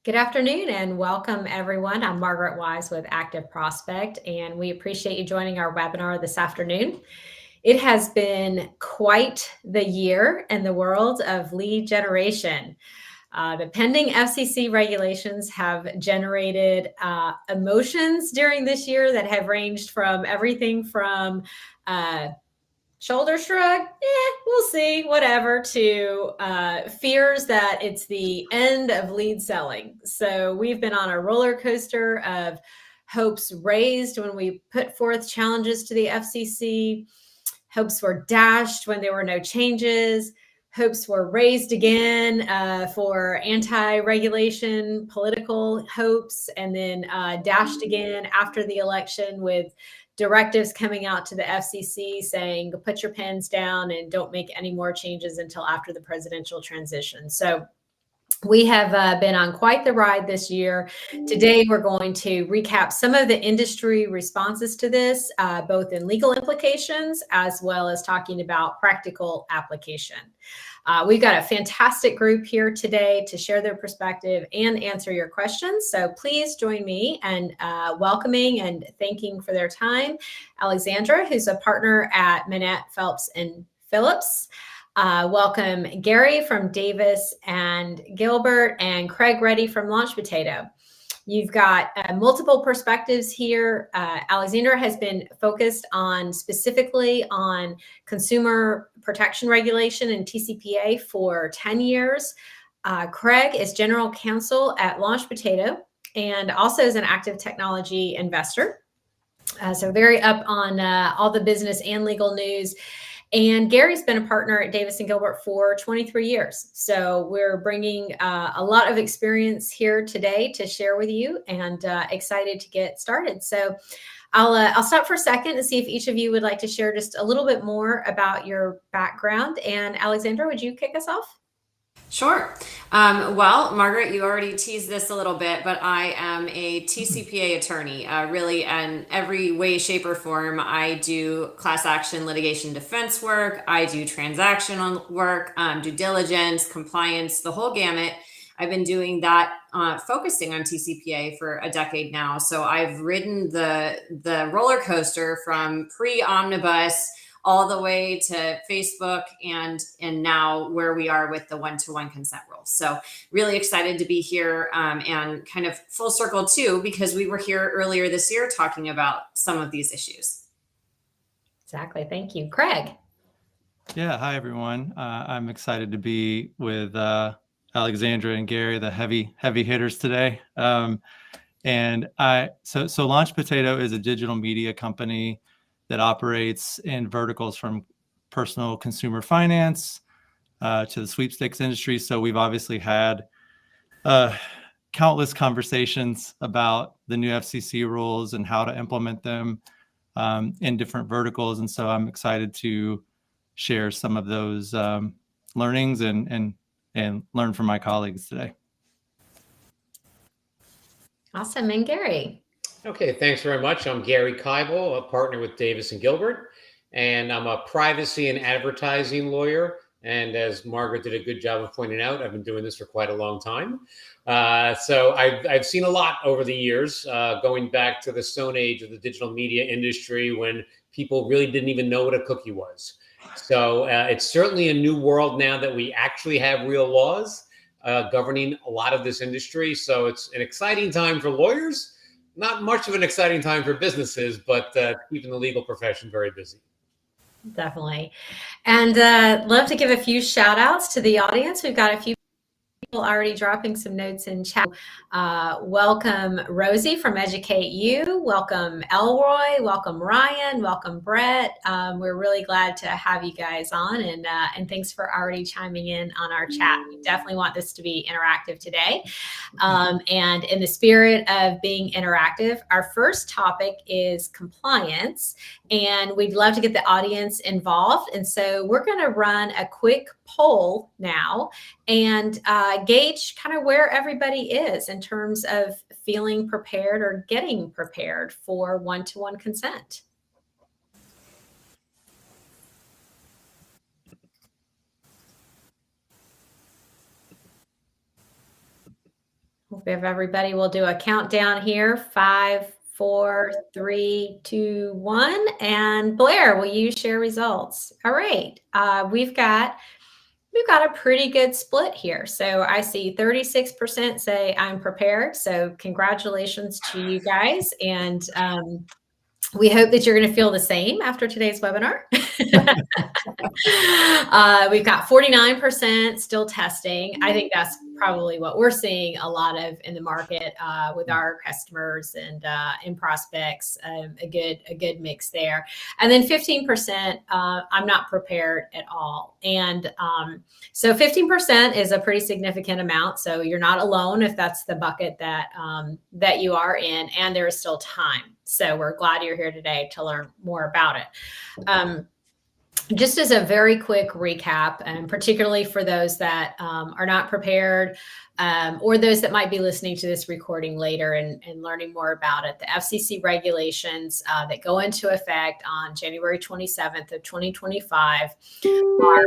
Good afternoon and welcome everyone. I'm Margaret Wise with ActiveProspect, and we appreciate you joining our webinar this afternoon. It has been quite the year in the world of lead generation. The pending FCC regulations have generated emotions during this year that have ranged from everything from shoulder shrug, we'll see, whatever, to fears that it's the end of lead selling. So we've been on a roller coaster of hopes raised when we put forth challenges to the FCC. Hopes were dashed when there were no changes. Hopes were raised again for anti-regulation political hopes, and then dashed again after the election with directives coming out to the FCC saying, put your pens down and don't make any more changes until after the presidential transition. So we have been on quite the ride this year. Today, we're going to recap some of the industry responses to this, both in legal implications as well as talking about practical application. We've got a fantastic group here today to share their perspective and answer your questions. So please join me in welcoming and thanking for their time Alexandra, who's a partner at Manatt, Phelps Phillips. Welcome Gary from Davis+Gilbert and Craig Reddy from Launch Potato. You've got multiple perspectives here. Alexandra has been focused on specifically on consumer protection regulation and TCPA for 10 years. Craig is general counsel at Launch Potato and also is an active technology investor. So very up on all the business and legal news. And Gary's been a partner at Davis+Gilbert for 23 years. So we're bringing a lot of experience here today to share with you, and excited to get started. So I'll stop for a second and see if each of you would like to share just a little bit more about your background. And Alexandra, would you kick us off? Sure. Well, Margaret, you already teased this a little bit, but I am a TCPA attorney, really in every way, shape, or form. I do class action litigation defense work. I do transactional work, due diligence, compliance, the whole gamut. I've been doing that, focusing on TCPA for a decade now. So I've ridden the roller coaster from pre-omnibus all the way to Facebook and now where we are with the one-to-one consent rule. So really excited to be here, and kind of full circle too, because we were here earlier this year talking about some of these issues. Exactly. Thank you. Craig. Yeah. Hi, everyone. I'm excited to be with Alexandra and Gary, the heavy hitters today. So Launch Potato is a digital media company that operates in verticals from personal consumer finance to the sweepstakes industry. So we've obviously had countless conversations about the new FCC rules and how to implement them in different verticals. And so I'm excited to share some of those learnings and learn from my colleagues today. Awesome. And Gary. Okay, thanks very much. I'm Gary Kibel, a partner with Davis+Gilbert, and I'm a privacy and advertising lawyer. And as Margaret did a good job of pointing out, I've been doing this for quite a long time. So I've seen a lot over the years, going back to the Stone Age of the digital media industry when people really didn't even know what a cookie was. So it's certainly a new world now that we actually have real laws governing a lot of this industry. So it's an exciting time for lawyers. Not much of an exciting time for businesses, but keeping the legal profession very busy. Definitely. And love to give a few shout outs to the audience. We've got a few people already dropping some notes in chat. Welcome Rosie from Educate You. Welcome Elroy. Welcome Ryan. Welcome Brett. We're really glad to have you guys on, and thanks for already chiming in on our chat. We definitely want this to be interactive today. And in the spirit of being interactive, our first topic is compliance, and we'd love to get the audience involved. And so we're going to run a quick poll now and gauge kind of where everybody is in terms of feeling prepared or getting prepared for one-to-one consent. we have everybody. We'll do a countdown here. 5, 4, 3, 2, 1. And Blair, will you share results? All right. We've got a pretty good split here. So I see 36% say I'm prepared. So congratulations to you guys. And we hope that you're going to feel the same after today's webinar. We've got 49% still testing. I think that's probably what we're seeing a lot of in the market with our customers and prospects. A good mix there. And then 15%, I'm not prepared at all. And so 15% is a pretty significant amount. So you're not alone if that's the bucket that that you are in, and there is still time. So we're glad you're here today to learn more about it. Just as a very quick recap, and particularly for those that are not prepared or those that might be listening to this recording later and learning more about it, the FCC regulations that go into effect on January 27th of 2025 are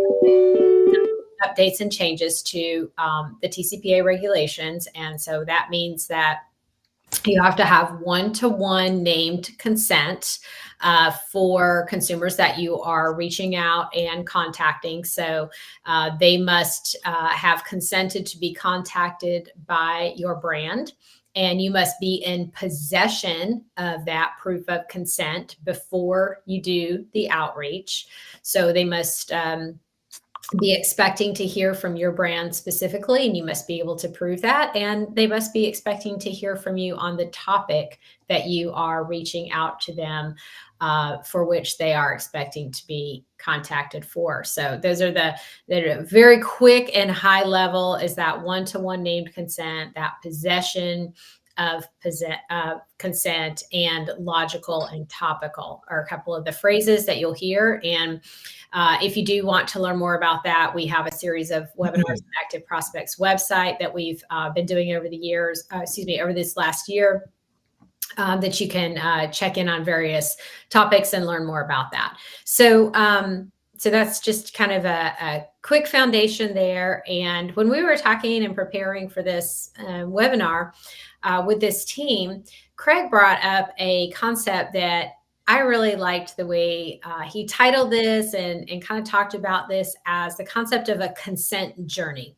updates and changes to the TCPA regulations. And so that means that you have to have one-to-one named consent for consumers that you are reaching out and contacting. So they must have consented to be contacted by your brand, and you must be in possession of that proof of consent before you do the outreach. So they must be expecting to hear from your brand specifically, and you must be able to prove that. And they must be expecting to hear from you on the topic that you are reaching out to them for which they are expecting to be contacted for. So those are the very quick and high level is that one-to-one named consent, that possession of consent, and logical and topical are a couple of the phrases that you'll hear. And if you do want to learn more about that, we have a series of webinars on ActiveProspect's website that we've been doing over the years, over this last year, that you can check in on various topics and learn more about that. So that's just kind of a quick foundation there. And when we were talking and preparing for this webinar with this team, Craig brought up a concept that I really liked the way he titled this and kind of talked about this as the concept of a consent journey.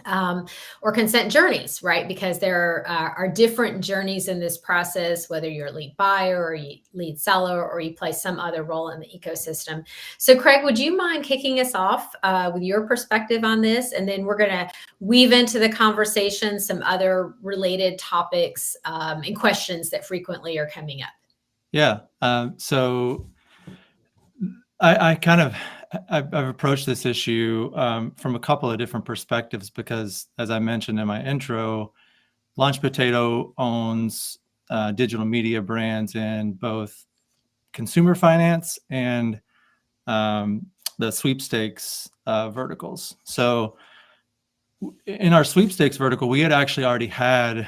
Or consent journeys, right? Because there are different journeys in this process, whether you're a lead buyer or you lead seller, or you play some other role in the ecosystem. So Craig, would you mind kicking us off with your perspective on this? And then we're going to weave into the conversation some other related topics and questions that frequently are coming up. Yeah. So I've approached this issue from a couple of different perspectives because, as I mentioned in my intro, Launch Potato owns digital media brands in both consumer finance and the sweepstakes verticals. So in our sweepstakes vertical, we had actually already had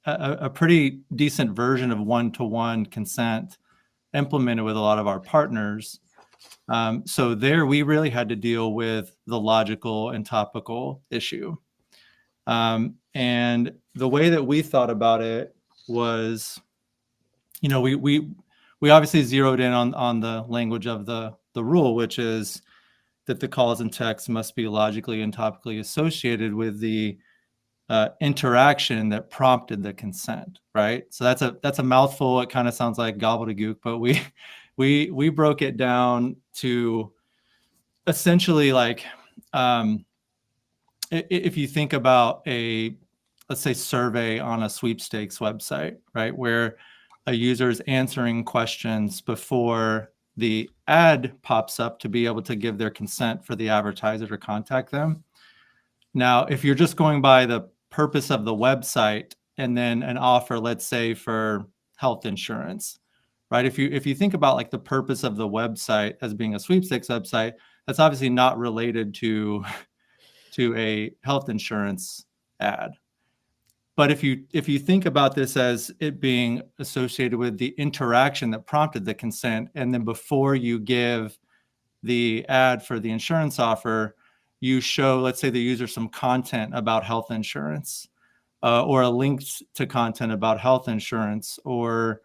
a pretty decent version of one-to-one consent implemented with a lot of our partners. So there we really had to deal with the logical and topical issue. And the way that we thought about it was, you know, we obviously zeroed in on the language of the rule, which is that the calls and texts must be logically and topically associated with the interaction that prompted the consent, right? So that's a mouthful. It kind of sounds like gobbledygook, but we broke it down to essentially like, if you think about let's say survey on a sweepstakes website, right? Where a user is answering questions before the ad pops up to be able to give their consent for the advertiser to contact them. Now, if you're just going by the purpose of the website and then an offer, let's say for health insurance, right? If you think about like the purpose of the website as being a sweepstakes website, that's obviously not related to a health insurance ad. But if you think about this as it being associated with the interaction that prompted the consent, and then before you give the ad for the insurance offer, you show, let's say, the user some content about health insurance, or a link to content about health insurance, or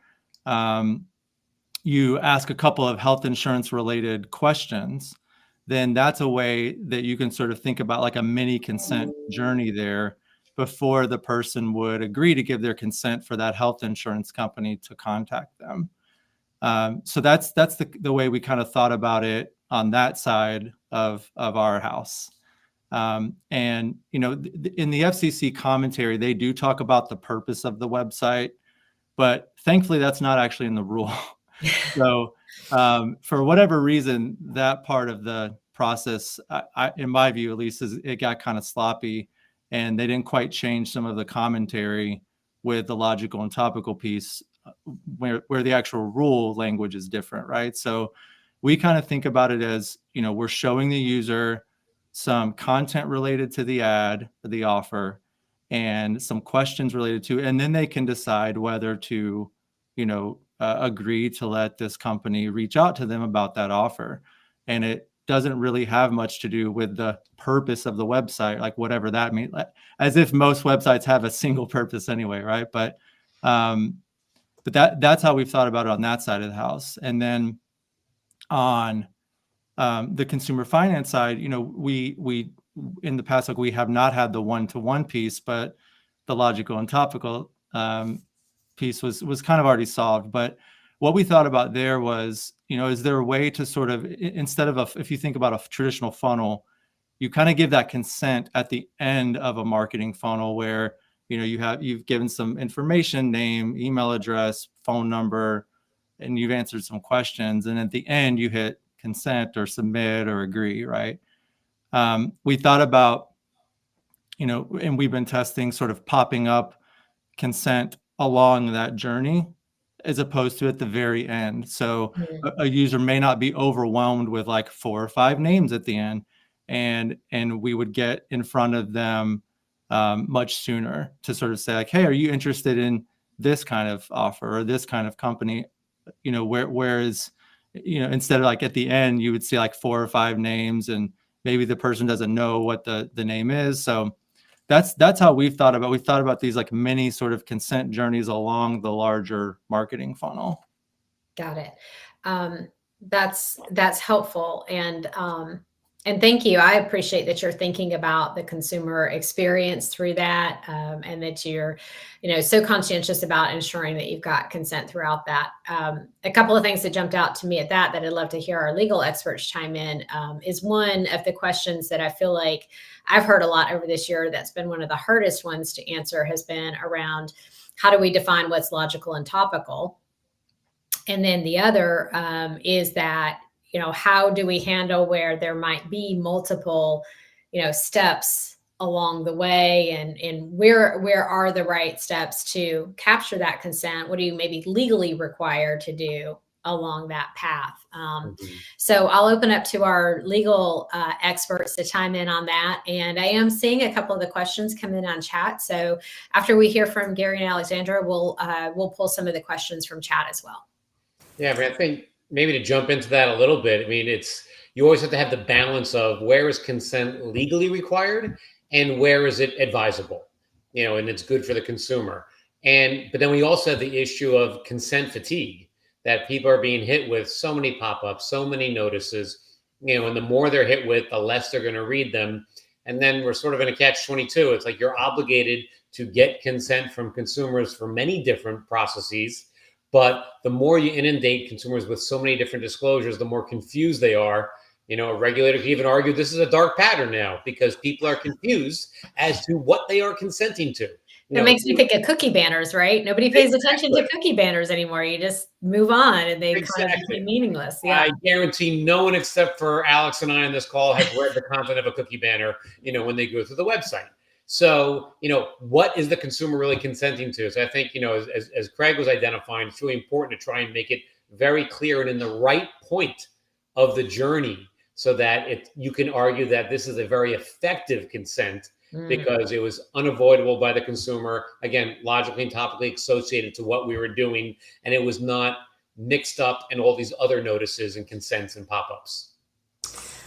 you ask a couple of health insurance related questions, then that's a way that you can sort of think about like a mini consent journey there before the person would agree to give their consent for that health insurance company to contact them. So that's the way we kind of thought about it on that side of our house. And, you know, in the FCC commentary, they do talk about the purpose of the website, but thankfully that's not actually in the rule. So for whatever reason, that part of the process, in my view, at least, it got kind of sloppy, and they didn't quite change some of the commentary with the logical and topical piece where the actual rule language is different, right? So we kind of think about it as, you know, we're showing the user some content related to the ad, the offer, and some questions related to, and then they can decide whether to, you know, agree to let this company reach out to them about that offer. And it doesn't really have much to do with the purpose of the website, like whatever that means, as if most websites have a single purpose anyway, right? But that's how we've thought about it on that side of the house. And then on the consumer finance side, you know, we in the past, like, we have not had the one-to-one piece, but the logical and topical piece was kind of already solved. But what we thought about there was, you know, is there a way to sort of, instead of if you think about a traditional funnel, you kind of give that consent at the end of a marketing funnel where, you know, you've given some information, name, email address, phone number, and you've answered some questions. And at the end, you hit consent or submit or agree, right? We thought about, you know, and we've been testing sort of popping up consent along that journey as opposed to at the very end. So a user may not be overwhelmed with like 4 or 5 names at the end, and we would get in front of them much sooner to sort of say like, hey, are you interested in this kind of offer or this kind of company? You know, whereas, you know, instead of like at the end, you would see like 4 or 5 names and maybe the person doesn't know what the name is. So that's how we've thought about these like mini sort of consent journeys along the larger marketing funnel. Got it. That's helpful. And thank you. I appreciate that you're thinking about the consumer experience through that, and that you're, you know, so conscientious about ensuring that you've got consent throughout that. A couple of things that jumped out to me at that I'd love to hear our legal experts chime in is one of the questions that I feel like I've heard a lot over this year that's been one of the hardest ones to answer has been around how do we define what's logical and topical? And then the other is that, you know, how do we handle where there might be multiple, you know, steps along the way, and where are the right steps to capture that consent? What are you maybe legally required to do along that path? So I'll open up to our legal experts to chime in on that. And I am seeing a couple of the questions come in on chat. So after we hear from Gary and Alexandra, we'll pull some of the questions from chat as well. Yeah, but I think maybe to jump into that a little bit, I mean, you always have to have the balance of where is consent legally required and where is it advisable, you know, and it's good for the consumer. But then we also have the issue of consent fatigue, that people are being hit with so many pop-ups, so many notices, you know, and the more they're hit with, the less they're going to read them. And then we're sort of in a catch-22. It's like you're obligated to get consent from consumers for many different processes. But the more you inundate consumers with so many different disclosures, the more confused they are. You know, a regulator can even argue this is a dark pattern now because people are confused as to what they are consenting to. It makes me think of cookie banners, right? Nobody pays attention to cookie banners anymore. You just move on and they kind of become meaningless. Yeah. I guarantee no one except for Alex and I on this call have read the content of a cookie banner, you know, when they go through the website. So, you know, what is the consumer really consenting to? So I think, you know, as Craig was identifying, it's really important to try and make it very clear and in the right point of the journey so that you can argue that this is a very effective consent because it was unavoidable by the consumer, again, logically and topically associated to what we were doing, and it was not mixed up in all these other notices and consents and pop-ups.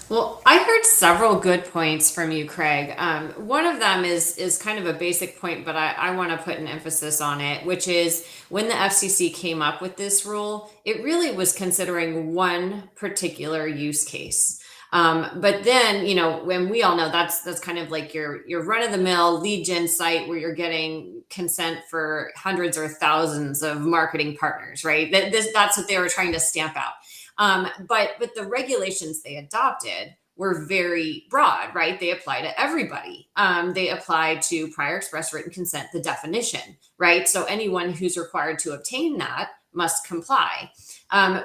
Well, I heard several good points from you, Craig. One of them is kind of a basic point, but I want to put an emphasis on it, which is when the FCC came up with this rule, it really was considering one particular use case. But then, when we all know that's kind of like your run-of-the-mill lead gen site where you're getting consent for hundreds or thousands of marketing partners, right? That's what they were trying to stamp out. But the regulations they adopted were very broad, right? They apply to everybody. They apply to prior express written consent, the definition, right? So anyone who's required to obtain that must comply,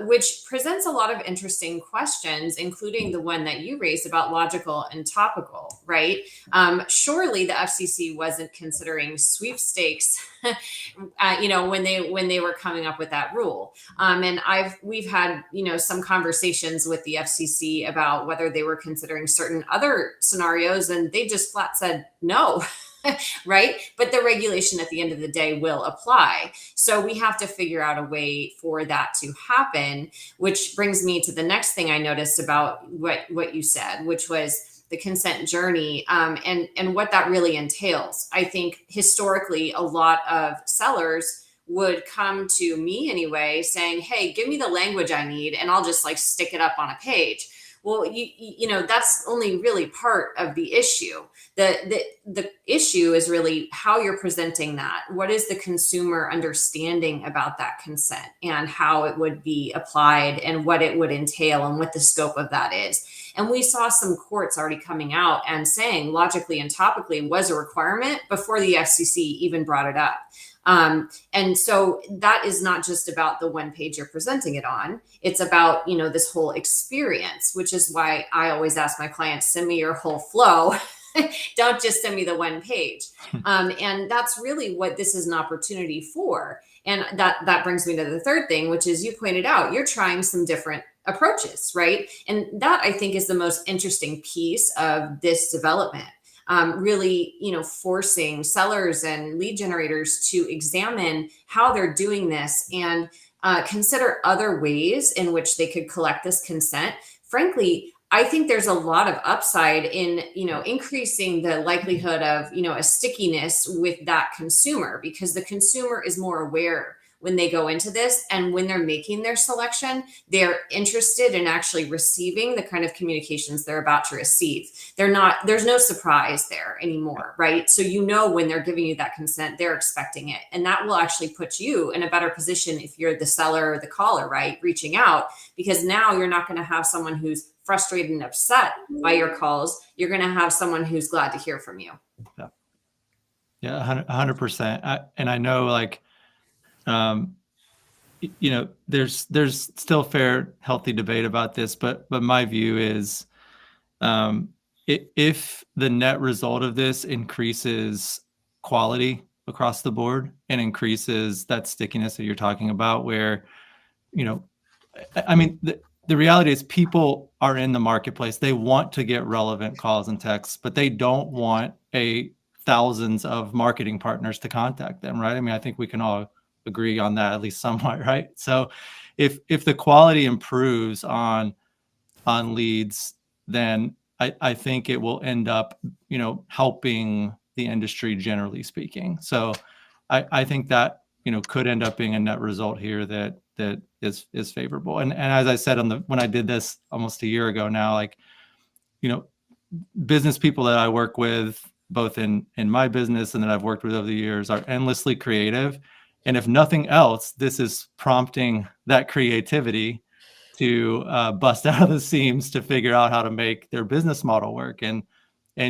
which presents a lot of interesting questions, including the one that you raised about logical and topical, right? Surely the FCC wasn't considering sweepstakes, when they were coming up with that rule. And we've had, some conversations with the FCC about whether they were considering certain other scenarios, and they just flat said no. Right? But the regulation at the end of the day will apply. So we have to figure out a way for that to happen, which brings me to the next thing I noticed about what you said, which was the consent journey, and what that really entails. I think historically, a lot of sellers would come to me anyway saying, hey, give me the language I need and I'll just stick it up on a page. Well, that's only really part of the issue. The issue is really how you're presenting that. What is the consumer understanding about that consent and how it would be applied and what it would entail and what the scope of that is. And we saw some courts already coming out and saying logically and topically was a requirement before the FCC even brought it up. And so that is not just about the one page you're presenting it on. It's about, this whole experience, which is why I always ask my clients, send me your whole flow. Don't just send me the one page. And that's really what this is an opportunity for. And that brings me to the third thing, which is you pointed out, you're trying some different approaches, right? And that I think is the most interesting piece of this development. Really, forcing sellers and lead generators to examine how they're doing this and consider other ways in which they could collect this consent. Frankly, I think there's a lot of upside in, increasing the likelihood of, a stickiness with that consumer, because the consumer is more aware when they go into this, and when they're making their selection, they're interested in actually receiving the kind of communications they're about to receive. There's no surprise there anymore, right? So when they're giving you that consent, they're expecting it. And that will actually put you in a better position if you're the seller or the caller, right? Reaching out, because now you're not going to have someone who's frustrated and upset by your calls. You're going to have someone who's glad to hear from you. Yeah, 100%. And I know there's still fair, healthy debate about this, but my view is if the net result of this increases quality across the board and increases that stickiness that you're talking about, where, the reality is people are in the marketplace. They want to get relevant calls and texts, but they don't want thousands of marketing partners to contact them, right? I think we can all agree on that, at least somewhat, right? So if the quality improves on leads, then I think it will end up, helping the industry generally speaking. So I think that, could end up being a net result here that is favorable. And as I said when I did this almost a year ago now, business people that I work with, both in my business and that I've worked with over the years, are endlessly creative. And if nothing else, this is prompting that creativity to bust out of the seams to figure out how to make their business model work. And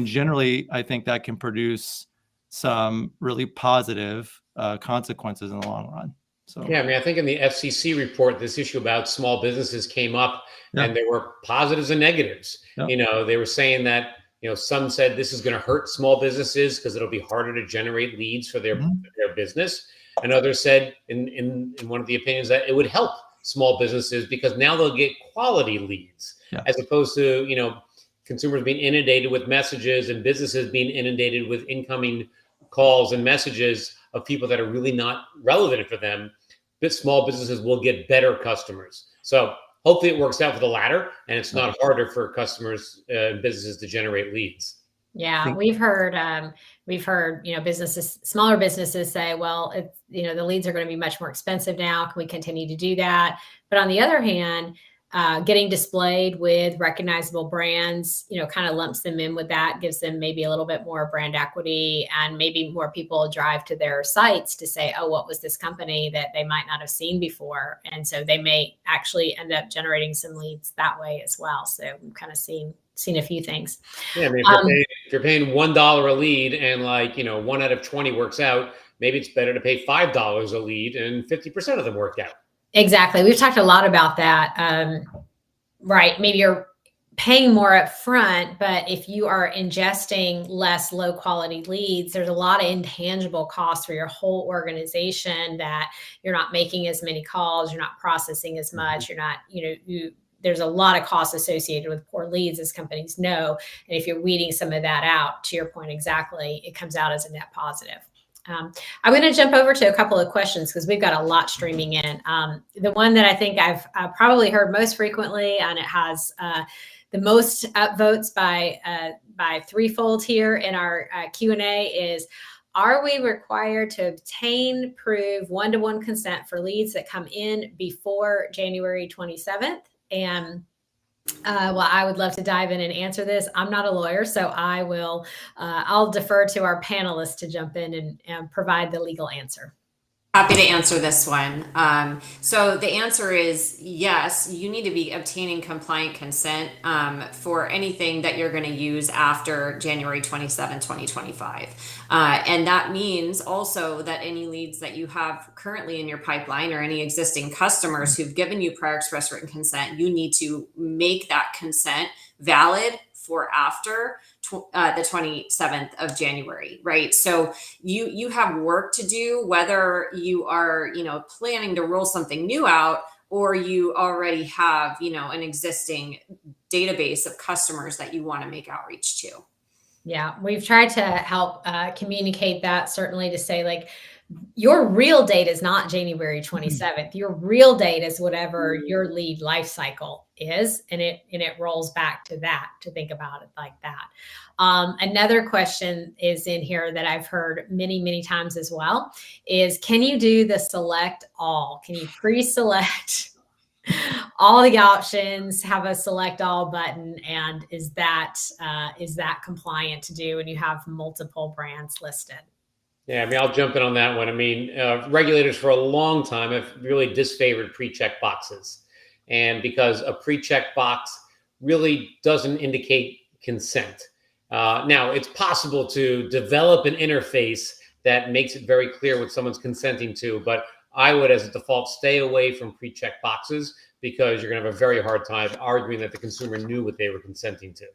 generally, I think that can produce some really positive consequences in the long run. So yeah, I think in the FCC report, this issue about small businesses came up, and there were positives and negatives. They were saying that some said this is going to hurt small businesses because it'll be harder to generate leads for their business. And others said in one of the opinions that it would help small businesses because now they'll get quality leads, as opposed to, consumers being inundated with messages and businesses being inundated with incoming calls and messages of people that are really not relevant for them. But small businesses will get better customers. So hopefully it works out for the latter, and it's not harder for customers and businesses to generate leads. Yeah, we've heard, businesses, smaller businesses say, well, it's, the leads are going to be much more expensive now. Can we continue to do that? But on the other hand, getting displayed with recognizable brands, kind of lumps them in with that, gives them maybe a little bit more brand equity, and maybe more people drive to their sites to say, oh, what was this company that they might not have seen before? And so they may actually end up generating some leads that way as well. So we've kind of seen a few things. Yeah, I mean, if you're paying $1 a lead and 1 out of 20 works out, maybe it's better to pay $5 a lead and 50% of them work out. Exactly. We've talked a lot about that. Right. Maybe you're paying more up front, but if you are ingesting less low quality leads, there's a lot of intangible costs for your whole organization, that you're not making as many calls, you're not processing as much, you're not, there's a lot of costs associated with poor leads, as companies know. And if you're weeding some of that out, to your point exactly, it comes out as a net positive. I'm going to jump over to a couple of questions because we've got a lot streaming in. The one that I think I've probably heard most frequently, and it has the most upvotes by threefold here in our Q&A, is, are we required to obtain, prove one-to-one consent for leads that come in before January 27th? And well, I would love to dive in and answer this. I'm not a lawyer, so I'll defer to our panelists to jump in and provide the legal answer. Happy to answer this one. So the answer is yes, you need to be obtaining compliant consent for anything that you're going to use after January 27, 2025. And that means also that any leads that you have currently in your pipeline, or any existing customers who've given you prior express written consent, you need to make that consent valid for after the 27th of January, right? So you have work to do, whether you are, planning to roll something new out, or you already have, an existing database of customers that you want to make outreach to. Yeah, we've tried to help communicate that, certainly, to say, your real date is not January 27th. Your real date is whatever your lead life cycle is, and it rolls back to that, to think about it like that. Another question is in here that I've heard many, many times as well is, can you do the select all? Can you pre-select all the options, have a select all button, and is that compliant to do when you have multiple brands listed? Yeah, I mean, I'll jump in on that one. I mean, regulators for a long time have really disfavored pre-check boxes. And because a pre-check box really doesn't indicate consent. Now, it's possible to develop an interface that makes it very clear what someone's consenting to, but I would, as a default, stay away from pre-check boxes, because you're going to have a very hard time arguing that the consumer knew what they were consenting to.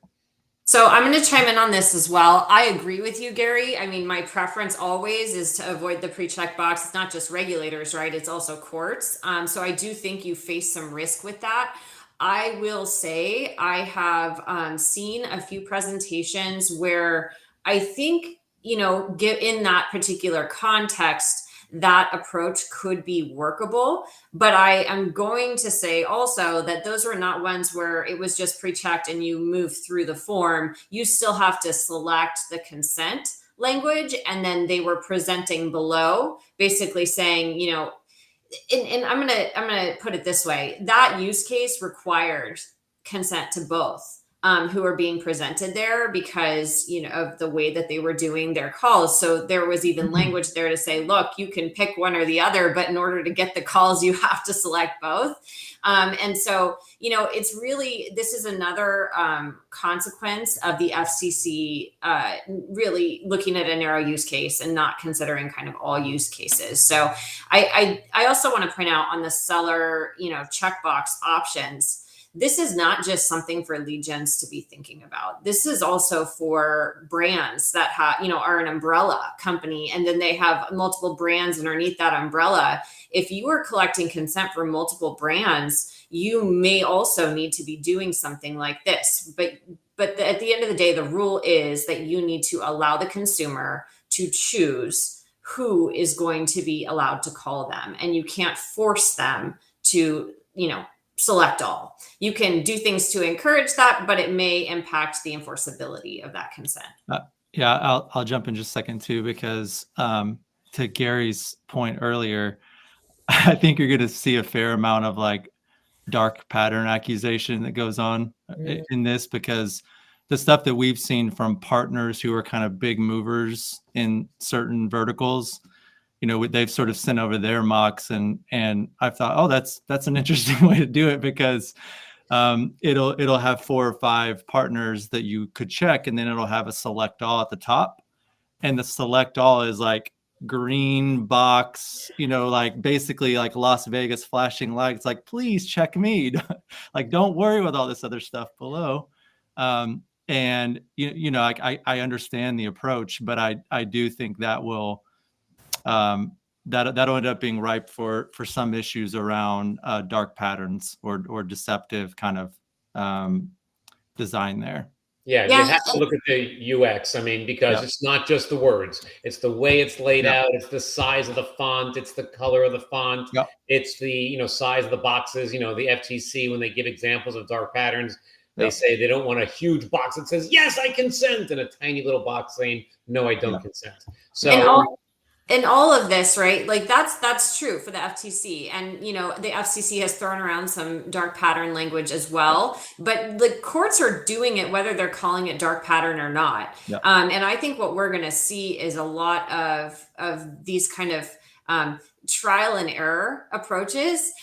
So I'm going to chime in on this as well. I agree with you, Gary. I mean, my preference always is to avoid the pre-check box. It's not just regulators, right? It's also courts. So I do think you face some risk with that. I will say I have seen a few presentations where I think, in that particular context, that approach could be workable. But I am going to say also that those were not ones where it was just pre-checked and you move through the form. You still have to select the consent language, and then they were presenting below, basically saying, and I'm gonna put it this way: that use case requires consent to both who are being presented there, because of the way that they were doing their calls. So there was even language there to say, look, you can pick one or the other, but in order to get the calls, you have to select both. And so it's really, this is another consequence of the FCC really looking at a narrow use case and not considering kind of all use cases. So I also want to point out on the seller checkbox options, this is not just something for lead gens to be thinking about. This is also for brands that are an umbrella company, and then they have multiple brands underneath that umbrella. If you are collecting consent for multiple brands, you may also need to be doing something like this. But at the end of the day, the rule is that you need to allow the consumer to choose who is going to be allowed to call them, and you can't force them to, select all. You can do things to encourage that, but it may impact the enforceability of that consent. Yeah, I'll jump in just a second too, because to Gary's point earlier, I think you're going to see a fair amount of like dark pattern accusation that goes on in this, because the stuff that we've seen from partners who are kind of big movers in certain verticals, you know, they've sort of sent over their mocks, and I thought, oh, that's an interesting way to do it, because it'll have 4 or 5 partners that you could check, and then it'll have a select all at the top, and the select all is like green box, you know, like basically like Las Vegas flashing lights, like, please check me. Like, don't worry with all this other stuff below. And you know, I understand the approach, but I do think that will that'll end up being ripe for some issues around dark patterns or deceptive kind of design there. Yeah, you have to look at the UX. I mean, because it's not just the words; it's the way it's laid out. It's the size of the font. It's the color of the font. It's the size of the boxes. You know, the FCC, when they give examples of dark patterns, they say they don't want a huge box that says "Yes, I consent" and a tiny little box saying "No, I don't consent." So. And all of this, right? Like that's true for the FTC. And, you know, the FCC has thrown around some dark pattern language as well, but the courts are doing it, whether they're calling it dark pattern or not. And I think what we're going to see is a lot of these kind of trial and error approaches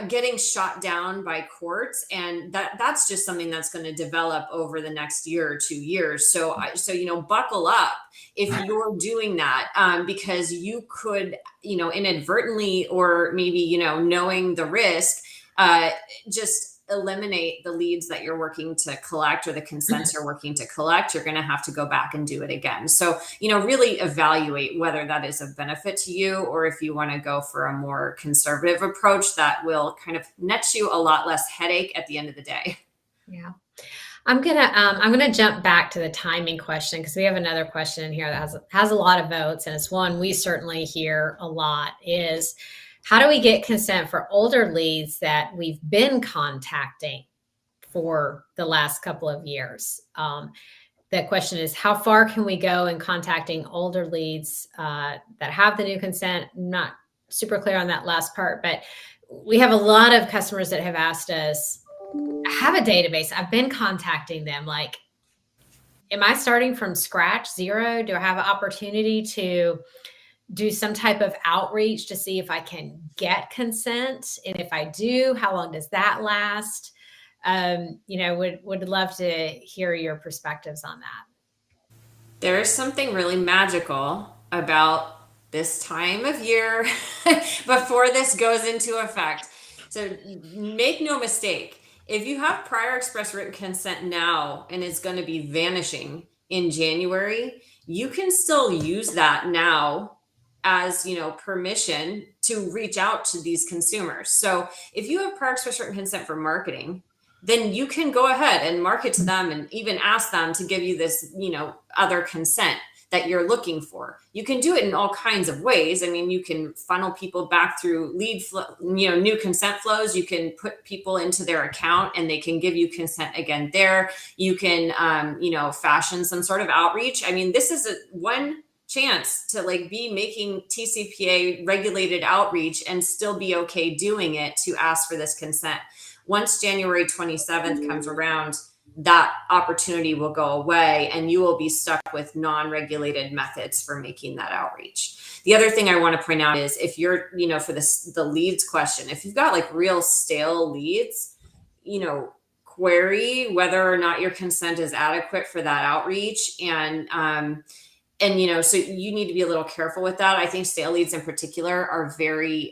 getting shot down by courts, and that's just something that's going to develop over the next year or 2 years. So you know, buckle up if you're doing that, because you could, you know, inadvertently, or maybe, you know, knowing the risk, just eliminate the leads that you're working to collect, or the consents you're working to collect. You're going to have to go back and do it again. So, you know, really evaluate whether that is of benefit to you, or if you want to go for a more conservative approach that will kind of net you a lot less headache at the end of the day. Yeah. I'm gonna jump back to the timing question, because we have another question in here that has a lot of votes, and it's one we certainly hear a lot, is how do we get consent for older leads that we've been contacting for the last couple of years? The question is, how far can we go in contacting older leads that have the new consent? I'm not super clear on that last part, but we have a lot of customers that have asked us, I have a database, I've been contacting them. Like, am I starting from scratch, zero? Do I have an opportunity to do some type of outreach to see if I can get consent? And if I do, how long does that last? You know, would love to hear your perspectives on that. There is something really magical about this time of year before this goes into effect. So make no mistake, if you have prior express written consent now and it's going to be vanishing in January, you can still use that now as, you know, permission to reach out to these consumers. So if you have prior express written consent for marketing, then you can go ahead and market to them and even ask them to give you this, you know, other consent that you're looking for. You can do it in all kinds of ways. I mean, you can funnel people back through lead flow, you know, new consent flows. You can put people into their account and they can give you consent again there. You can, you know, fashion some sort of outreach. I mean, this is one chance to like be making TCPA regulated outreach and still be okay doing it, to ask for this consent. Once January 27th comes around, that opportunity will go away and you will be stuck with non-regulated methods for making that outreach. The other thing I want to point out is, if you're, you know, for the leads question, if you've got like real stale leads, you know, query whether or not your consent is adequate for that outreach. And, you know, so you need to be a little careful with that. I think stale leads in particular are very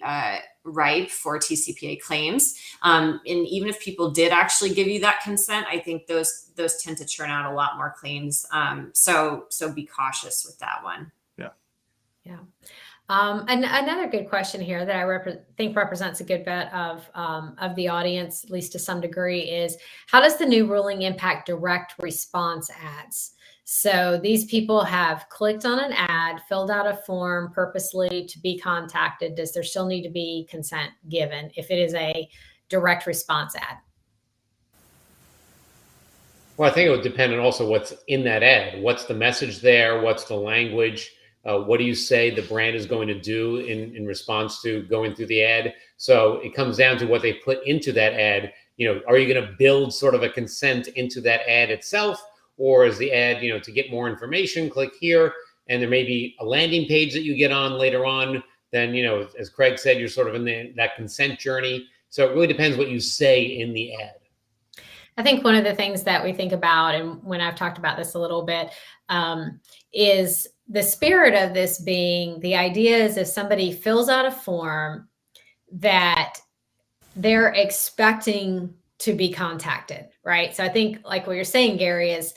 ripe for TCPA claims. And even if people did actually give you that consent, I think those tend to churn out a lot more claims. So be cautious with that one. Yeah. And another good question here that I think represents a good bit of the audience, at least to some degree, is how does the new ruling impact direct response ads? So these people have clicked on an ad, filled out a form purposely to be contacted. Does there still need to be consent given? If it is a direct response ad? Well, I think it would depend on also what's in that ad. What's the message there? What's the language? What do you say the brand is going to do in response to going through the ad? So it comes down to what they put into that ad. Are you going to build sort of a consent into that ad itself? Or is the ad, to get more information, click here, and there may be a landing page that you get on later on. Then, as Craig said, you're sort of in that consent journey. So it really depends what you say in the ad. I think one of the things that we think about, and when I've talked about this a little bit, is the spirit of this being, the idea is if somebody fills out a form that they're expecting to be contacted, right? So I think like what you're saying, Gary, is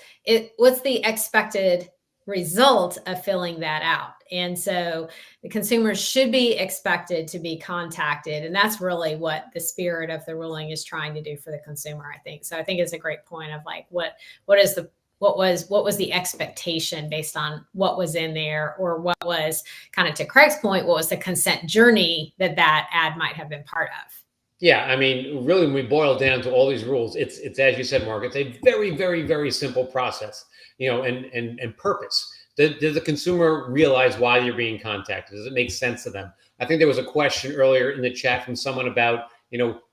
what's the expected result of filling that out? And so the consumers should be expected to be contacted. And that's really what the spirit of the ruling is trying to do for the consumer, I think. So I think it's a great point of like, what was the expectation based on what was in there, or what was, kind of to Craig's point, what was the consent journey that ad might have been part of? Yeah, I mean, really, when we boil down to all these rules, it's as you said, Mark, it's a very, very, very simple process, and purpose. Does the consumer realize why you're being contacted? Does it make sense to them? I think there was a question earlier in the chat from someone about,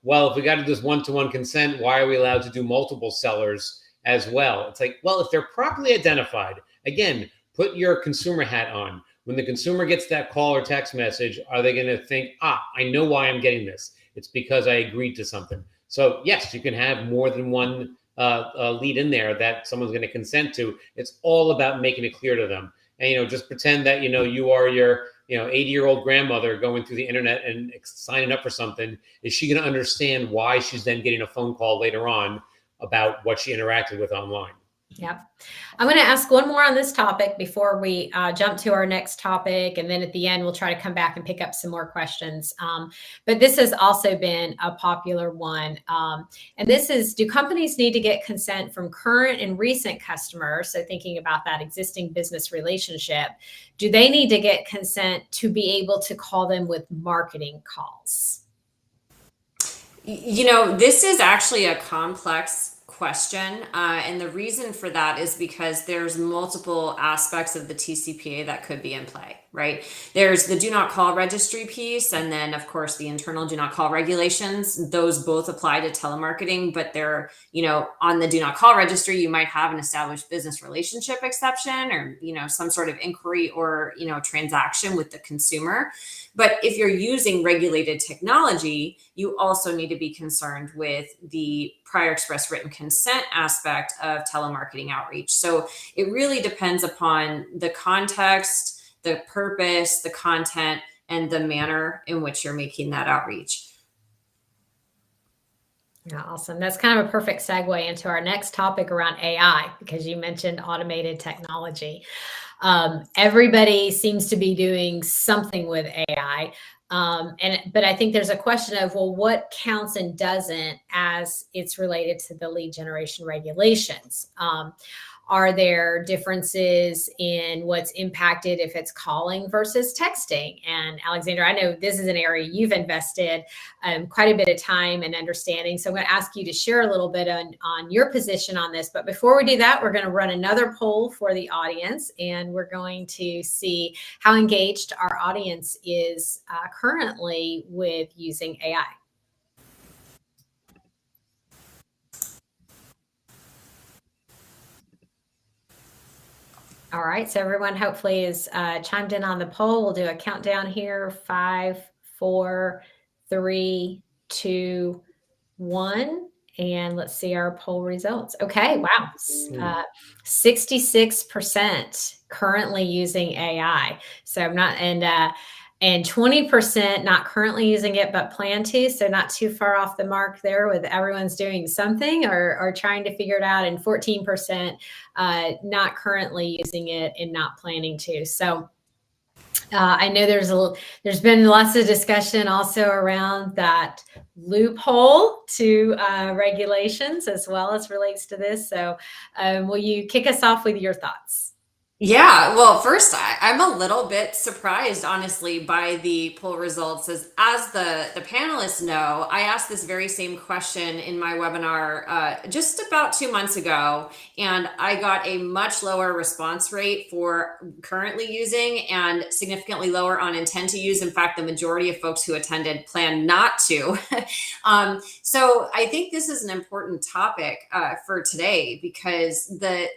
well, if we got to do this one-to-one consent, why are we allowed to do multiple sellers as well? It's like, well, if they're properly identified, again, put your consumer hat on. When the consumer gets that call or text message, are they going to think, I know why I'm getting this? It's because I agreed to something. So yes, you can have more than one lead in there that someone's going to consent to. It's all about making it clear to them. And, just pretend that, you are your, 80-year-old grandmother going through the internet and signing up for something. Is she going to understand why she's then getting a phone call later on about what she interacted with online? Yep. I'm going to ask one more on this topic before we jump to our next topic. And then at the end, we'll try to come back and pick up some more questions. But this has also been a popular one. And this is, do companies need to get consent from current and recent customers? So thinking about that existing business relationship, do they need to get consent to be able to call them with marketing calls? This is actually a complex question. And the reason for that is because there's multiple aspects of the TCPA that could be in play, right? There's the do not call registry piece. And then of course the internal do not call regulations, those both apply to telemarketing, but they're, on the do not call registry, you might have an established business relationship exception or, some sort of inquiry or, transaction with the consumer. But if you're using regulated technology, you also need to be concerned with the prior express written consent aspect of telemarketing outreach. So it really depends upon the context, the purpose, the content, and the manner in which you're making that outreach. Yeah, awesome. That's kind of a perfect segue into our next topic around AI, because you mentioned automated technology. Everybody seems to be doing something with AI. But I think there's a question of, well, what counts and doesn't as it's related to the lead generation regulations? Are there differences in what's impacted if it's calling versus texting? And Alexandra, I know this is an area you've invested quite a bit of time and understanding. So I'm going to ask you to share a little bit on your position on this. But before we do that, we're going to run another poll for the audience, and we're going to see how engaged our audience is currently with using AI. All right, so everyone hopefully is chimed in on the poll. We'll do a countdown here. 5, 4, 3, 2, 1. And let's see our poll results. Okay, wow. 66% currently using AI. So I'm not, and 20% not currently using it, but plan to. So not too far off the mark there, with everyone's doing something or trying to figure it out. And 14% not currently using it and not planning to. So I know there's been lots of discussion also around that loophole to regulations as well as relates to this. So will you kick us off with your thoughts? Yeah, well, first, I'm a little bit surprised, honestly, by the poll results. As the panelists know, I asked this very same question in my webinar just about 2 months ago, and I got a much lower response rate for currently using and significantly lower on intend to use. In fact, the majority of folks who attended plan not to. So I think this is an important topic for today, because the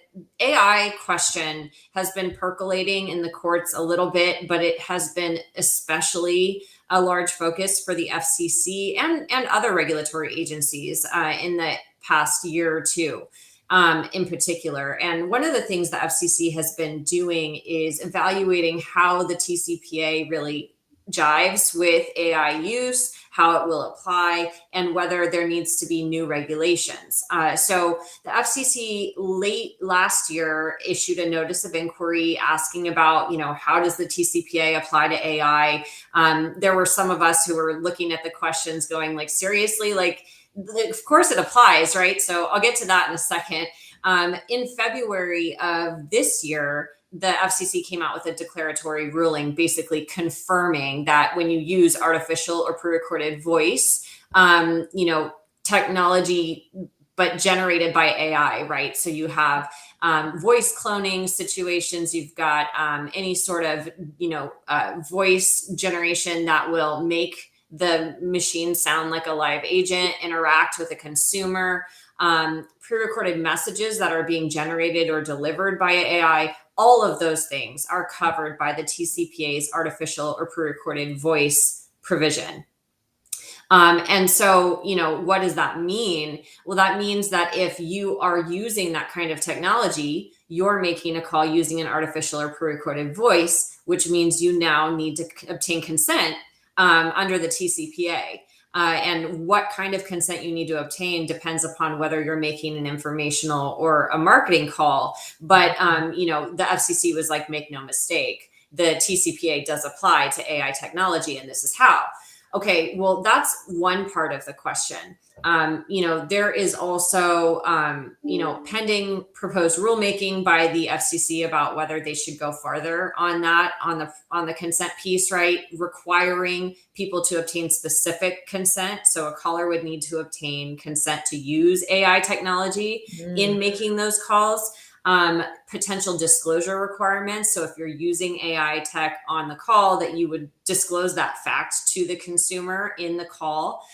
AI question has been percolating in the courts a little bit, but it has been especially a large focus for the FCC and other regulatory agencies in the past year or two. In particular. And one of the things the FCC has been doing is evaluating how the TCPA really jives with AI use, how it will apply, and whether there needs to be new regulations. So the FCC late last year issued a notice of inquiry asking about, how does the TCPA apply to AI? There were some of us who were looking at the questions going like, seriously, like, of course it applies, right? So I'll get to that in a second. In February of this year, the FCC came out with a declaratory ruling basically confirming that when you use artificial or pre-recorded voice, technology, but generated by AI, right? So you have voice cloning situations, you've got any sort of, voice generation that will make the machine sound like a live agent, interact with a consumer, pre-recorded messages that are being generated or delivered by AI. All of those things are covered by the TCPA's artificial or pre-recorded voice provision. And so, what does that mean? Well, that means that if you are using that kind of technology, you're making a call using an artificial or pre-recorded voice, which means you now need to obtain consent under the TCPA. And what kind of consent you need to obtain depends upon whether you're making an informational or a marketing call. But, the FCC was like, make no mistake, the TCPA does apply to AI technology, and this is how. Okay, well, that's one part of the question. There is also, pending proposed rulemaking by the FCC about whether they should go farther on that, on the consent piece, right? Requiring people to obtain specific consent. So a caller would need to obtain consent to use AI technology in making those calls. Potential disclosure requirements. So if you're using AI tech on the call, that you would disclose that fact to the consumer in the call.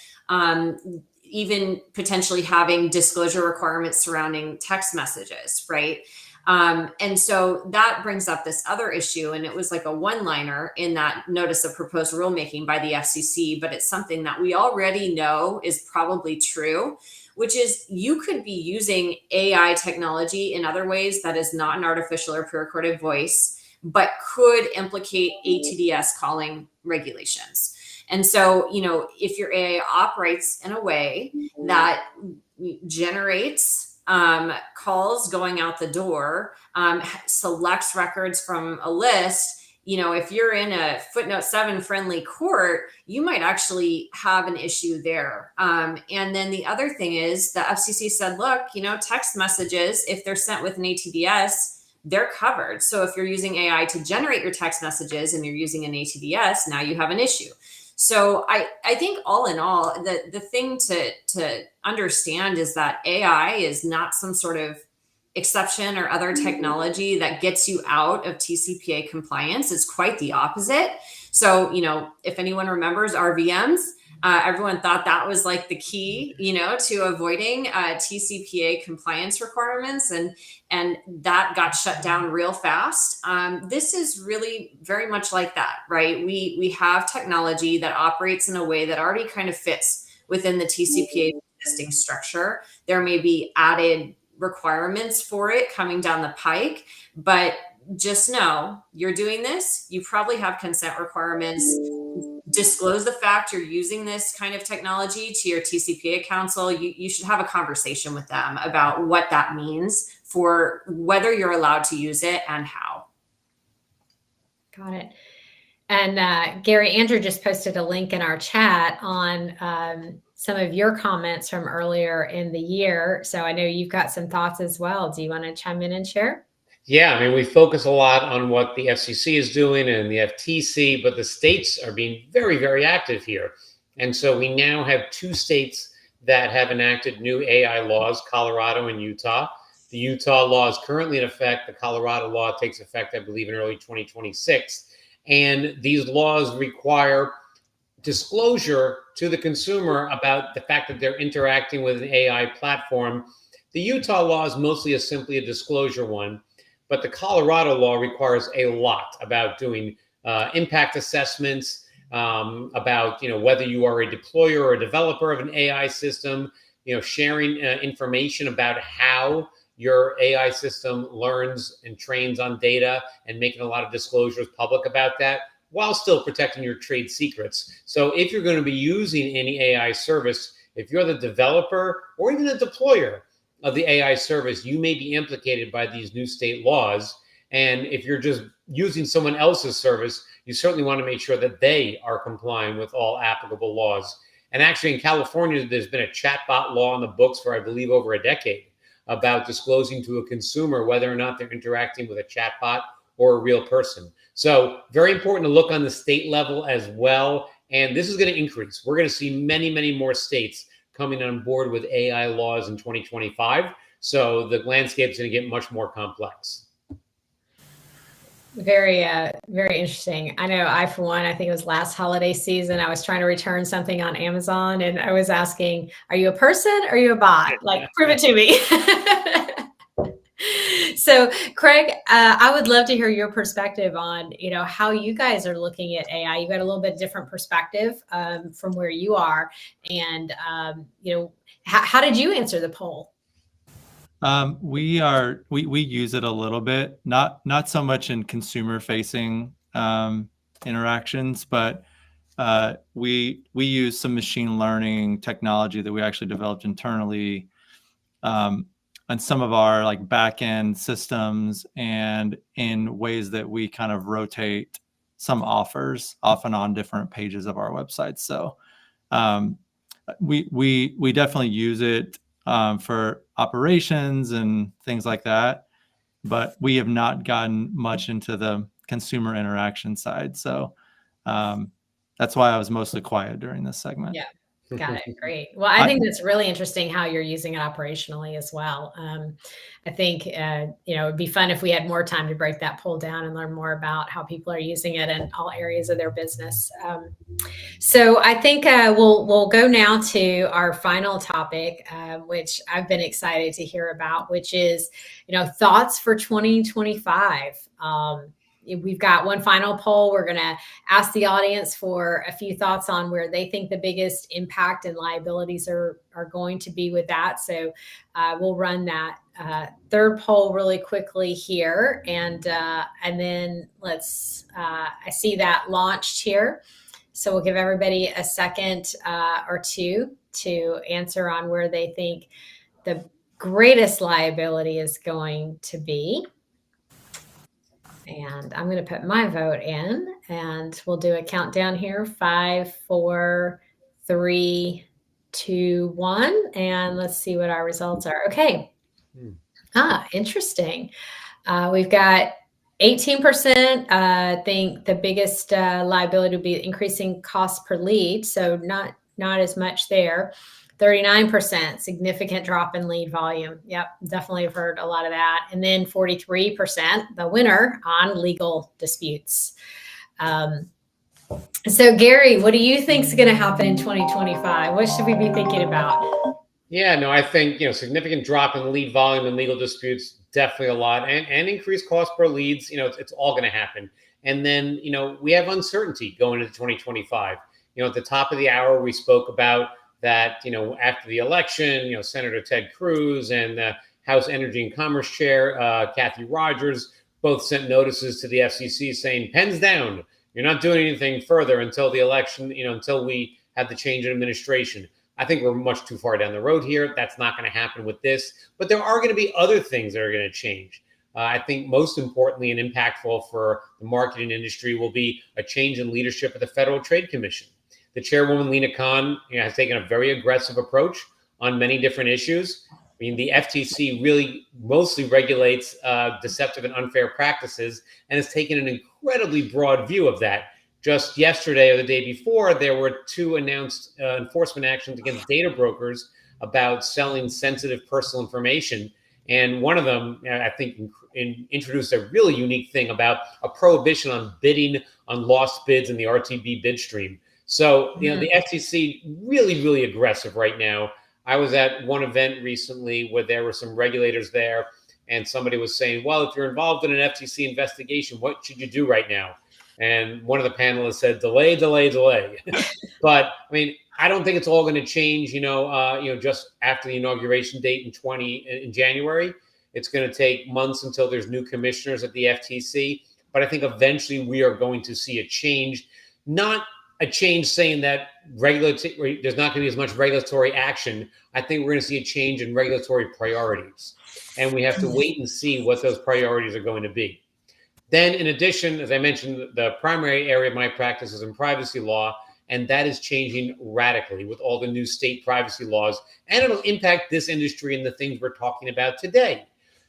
Even potentially having disclosure requirements surrounding text messages, right? And so that brings up this other issue, and it was like a one-liner in that notice of proposed rulemaking by the FCC, but it's something that we already know is probably true, which is you could be using AI technology in other ways that is not an artificial or pre-recorded voice, but could implicate ATDS calling regulations. And so, if your AI operates in a way that generates calls going out the door, selects records from a list, if you're in a footnote 7 friendly court, you might actually have an issue there. And then the other thing is the FCC said, look, text messages, if they're sent with an ATDS, they're covered. So if you're using AI to generate your text messages and you're using an ATDS, now you have an issue. So I think all in all, the thing to understand is that AI is not some sort of exception or other technology that gets you out of TCPA compliance. It's quite the opposite. So, if anyone remembers RVMs, everyone thought that was like the key, to avoiding TCPA compliance requirements, and that got shut down real fast. This is really very much like that, right? We have technology that operates in a way that already kind of fits within the TCPA existing structure. There may be added requirements for it coming down the pike, but just know you're doing this, you probably have consent requirements. Disclose the fact you're using this kind of technology to your TCPA counsel. You should have a conversation with them about what that means for whether you're allowed to use it and how. Got it. And Gary, Andrew just posted a link in our chat on some of your comments from earlier in the year. So I know you've got some thoughts as well. Do you want to chime in and share? Yeah, I mean, we focus a lot on what the FCC is doing and the FTC, but the states are being very, very active here. And so we now have 2 states that have enacted new AI laws, Colorado and Utah. The Utah law is currently in effect. The Colorado law takes effect, I believe, in early 2026. And these laws require disclosure to the consumer about the fact that they're interacting with an AI platform. The Utah law is mostly simply a disclosure one, but the Colorado law requires a lot about doing impact assessments, about whether you are a deployer or a developer of an AI system, sharing information about how your AI system learns and trains on data, and making a lot of disclosures public about that, while still protecting your trade secrets. So if you're going to be using any AI service, if you're the developer or even the deployer of the AI service, you may be implicated by these new state laws. And if you're just using someone else's service, you certainly want to make sure that they are complying with all applicable laws. And actually in California, there's been a chatbot law in the books for, I believe, over a decade about disclosing to a consumer whether or not they're interacting with a chatbot or a real person. So very important to look on the state level as well. And this is going to increase. We're going to see many, many more states coming on board with AI laws in 2025. So the landscape is going to get much more complex. Very, very interesting. I know I, for one, I think it was last holiday season, I was trying to return something on Amazon and I was asking, are you a person or are you a bot? Like, prove it to me. So Craig, I would love to hear your perspective on, how you guys are looking at AI. You got a little bit different perspective from where you are. And, how did you answer the poll? We use it a little bit, not so much in consumer facing interactions, but we use some machine learning technology that we actually developed internally on some of our like back end systems, and in ways that we kind of rotate some offers often on different pages of our website. So we definitely use it for operations and things like that, but we have not gotten much into the consumer interaction side. So that's why I was mostly quiet during this segment. Yeah. Got it. Great. Well, I think that's really interesting how you're using it operationally as well. I think, it would be fun if we had more time to break that poll down and learn more about how people are using it in all areas of their business. So I think we'll go now to our final topic, which I've been excited to hear about, which is, thoughts for 2025. We've got one final poll. We're going to ask the audience for a few thoughts on where they think the biggest impact and liabilities are going to be with that. So we'll run that third poll really quickly here. And then let's, I see that launched here. So we'll give everybody a second or two to answer on where they think the greatest liability is going to be. And I'm going to put my vote in and we'll do a countdown here. 5, 4, 3, 2, 1. And let's see what our results are. Okay. Interesting. We've got 18% think the biggest liability will be increasing cost per lead. So not as much there. 39%, significant drop in lead volume. Yep, definitely have heard a lot of that. And then 43%, the winner on legal disputes. So Gary, what do you think is going to happen in 2025? What should we be thinking about? Yeah, no, I think, significant drop in lead volume and legal disputes, definitely a lot, and increased cost per leads, it's all going to happen. And then, we have uncertainty going into 2025. At the top of the hour, we spoke about that, after the election, Senator Ted Cruz and the House Energy and Commerce Chair, Kathy Rogers, both sent notices to the FCC saying, pens down, you're not doing anything further until the election, until we have the change in administration. I think we're much too far down the road here. That's not going to happen with this, but there are going to be other things that are going to change. I think most importantly and impactful for the marketing industry will be a change in leadership at the Federal Trade Commission. The chairwoman, Lena Khan, has taken a very aggressive approach on many different issues. mean, the FTC really mostly regulates deceptive and unfair practices and has taken an incredibly broad view of that. Just yesterday or the day before, there were 2 announced enforcement actions against data brokers about selling sensitive personal information. And one of them, I think, introduced a really unique thing about a prohibition on bidding on lost bids in the RTB bid stream. So, the FCC really, really aggressive right now. I was at one event recently where there were some regulators there, and somebody was saying, well, if you're involved in an FCC investigation, what should you do right now? And one of the panelists said, delay, delay, delay. But I mean, I don't think it's all going to change, just after the inauguration date in January. It's going to take months until there's new commissioners at the FTC. But I think eventually we are going to see a change, not a change saying that there's not going to be as much regulatory action. I think we're going to see a change in regulatory priorities. And we have to wait and see what those priorities are going to be. Then, in addition, as I mentioned, the primary area of my practice is in privacy law, and that is changing radically with all the new state privacy laws. And it'll impact this industry and the things we're talking about today.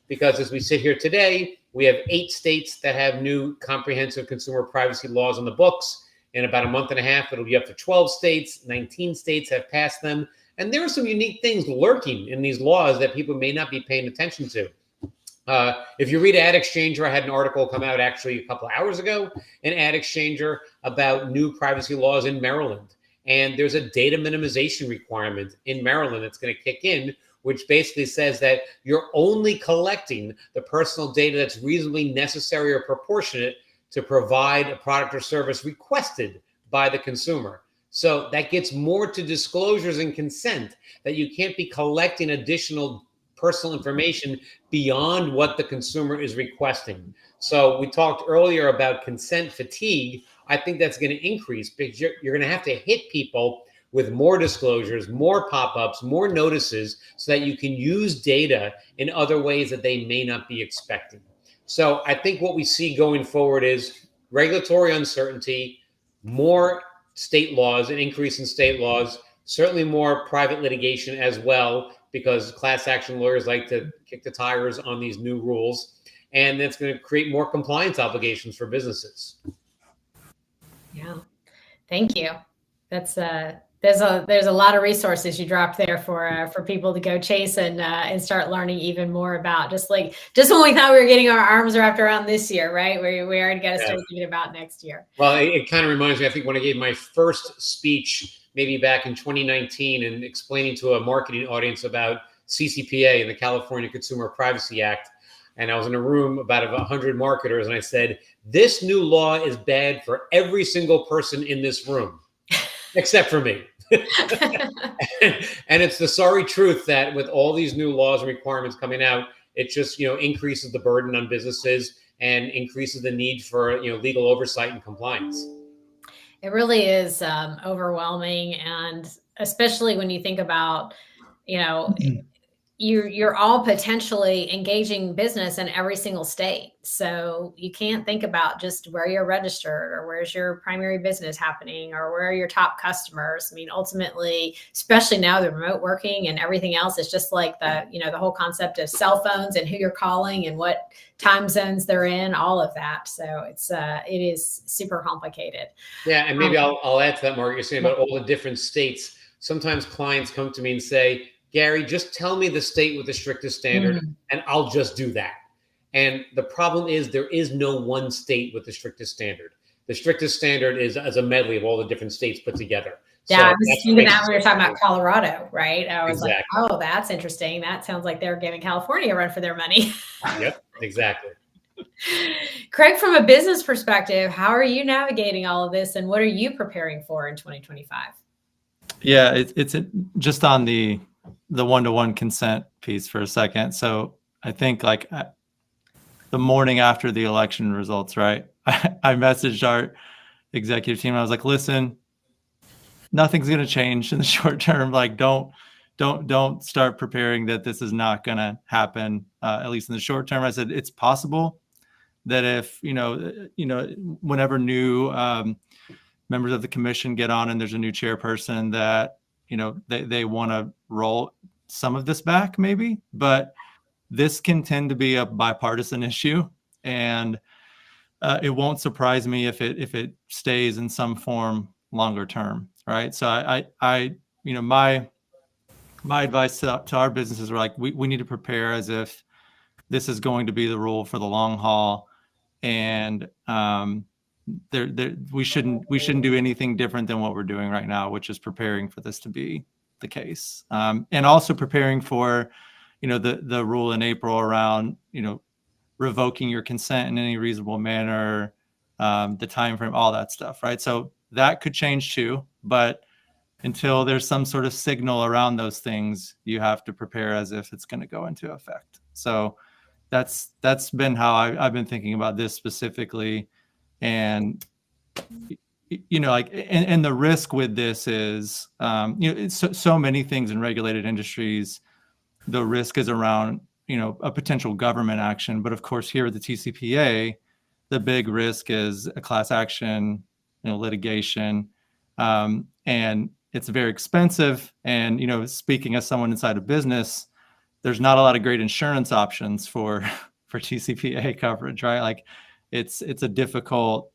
Because as we sit here today, we have 8 states that have new comprehensive consumer privacy laws on the books. In about a month and a half, it'll be up to 12 states. 19 states have passed them. And there are some unique things lurking in these laws that people may not be paying attention to. If you read Ad Exchanger, I had an article come out actually a couple of hours ago in Ad Exchanger about new privacy laws in Maryland. And there's a data minimization requirement in Maryland that's going to kick in, which basically says that you're only collecting the personal data that's reasonably necessary or proportionate to provide a product or service requested by the consumer. So that gets more to disclosures and consent, that you can't be collecting additional personal information beyond what the consumer is requesting. So we talked earlier about consent fatigue. I think that's going to increase because you're going to have to hit people with more disclosures, more pop-ups, more notices so that you can use data in other ways that they may not be expecting. So I think what we see going forward is regulatory uncertainty, more state laws, an increase in state laws, certainly more private litigation as well, because class action lawyers like to kick the tires on these new rules. And that's going to create more compliance obligations for businesses. Yeah, thank you. That's there's a lot of resources you dropped there for people to go chase and start learning even more about. Just when we thought we were getting our arms wrapped around this year, right? We already got to start thinking about next year. Well, it kind of reminds me. I think when I gave my first speech, maybe back in 2019, and explaining to a marketing audience about CCPA and the California Consumer Privacy Act. And I was in a room about 100 marketers, and I said, this new law is bad for every single person in this room, except for me. And it's the sorry truth that with all these new laws and requirements coming out, it just, increases the burden on businesses and increases the need for, legal oversight and compliance. It really is overwhelming. And especially when you think about, you're all potentially engaging business in every single state. So you can't think about just where you're registered or where's your primary business happening or where are your top customers. I mean, ultimately, especially now the remote working and everything else, it's just like the whole concept of cell phones and who you're calling and what time zones they're in, all of that. So it is super complicated. Yeah. And maybe I'll add to that, Mark, you're saying about all the different states. Sometimes clients come to me and say, Gary, just tell me the state with the strictest standard and I'll just do that. And the problem is there is no one state with the strictest standard. The strictest standard is as a medley of all the different states put together. Yeah, so I was thinking that when we were talking about Colorado, right? I was exactly. like, oh, that's interesting. That sounds like they're giving California a run for their money. Yep, exactly. Craig, from a business perspective, how are you navigating all of this and what are you preparing for in 2025? Yeah, it's just on the one-to-one consent piece for a second. So I think the morning after the election results, right? I messaged our executive team. I was like, listen, nothing's going to change in the short term. Like, don't start preparing that this is not going to happen, at least in the short term. I said, it's possible that if, whenever new members of the commission get on and there's a new chairperson that, they want to roll some of this back maybe, but this can tend to be a bipartisan issue, and it won't surprise me if it stays in some form longer term, right? So I my advice to our businesses are like, we need to prepare as if this is going to be the rule for the long haul, and we shouldn't do anything different than what we're doing right now, which is preparing for this to be the case, and also preparing for, the rule in April around, revoking your consent in any reasonable manner, the time frame, all that stuff, right? So that could change too, but until there's some sort of signal around those things, you have to prepare as if it's going to go into effect. So that's been how I've been thinking about this specifically. And and the risk with this is, it's so many things in regulated industries, the risk is around, a potential government action. But of course, here at the TCPA, the big risk is a class action, litigation, and it's very expensive. And, speaking as someone inside a business, there's not a lot of great insurance options for TCPA coverage, right? Like it's a difficult,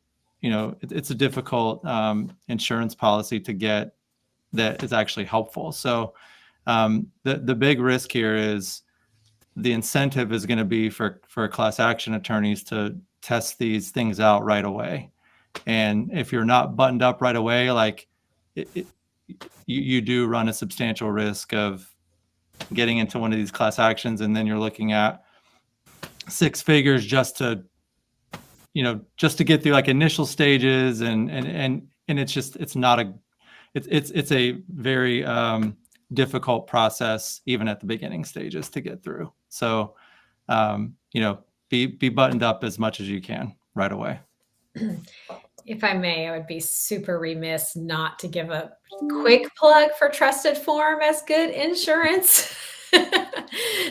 insurance policy to get that is actually helpful. So the big risk here is the incentive is going to be for class action attorneys to test these things out right away. And if you're not buttoned up right away, like you do run a substantial risk of getting into one of these class actions, and then you're looking at 6 figures just to get through like initial stages, and it's a very difficult process even at the beginning stages to get through. So be buttoned up as much as you can right away. If I may, I would be super remiss not to give a quick plug for Trusted Form as good insurance.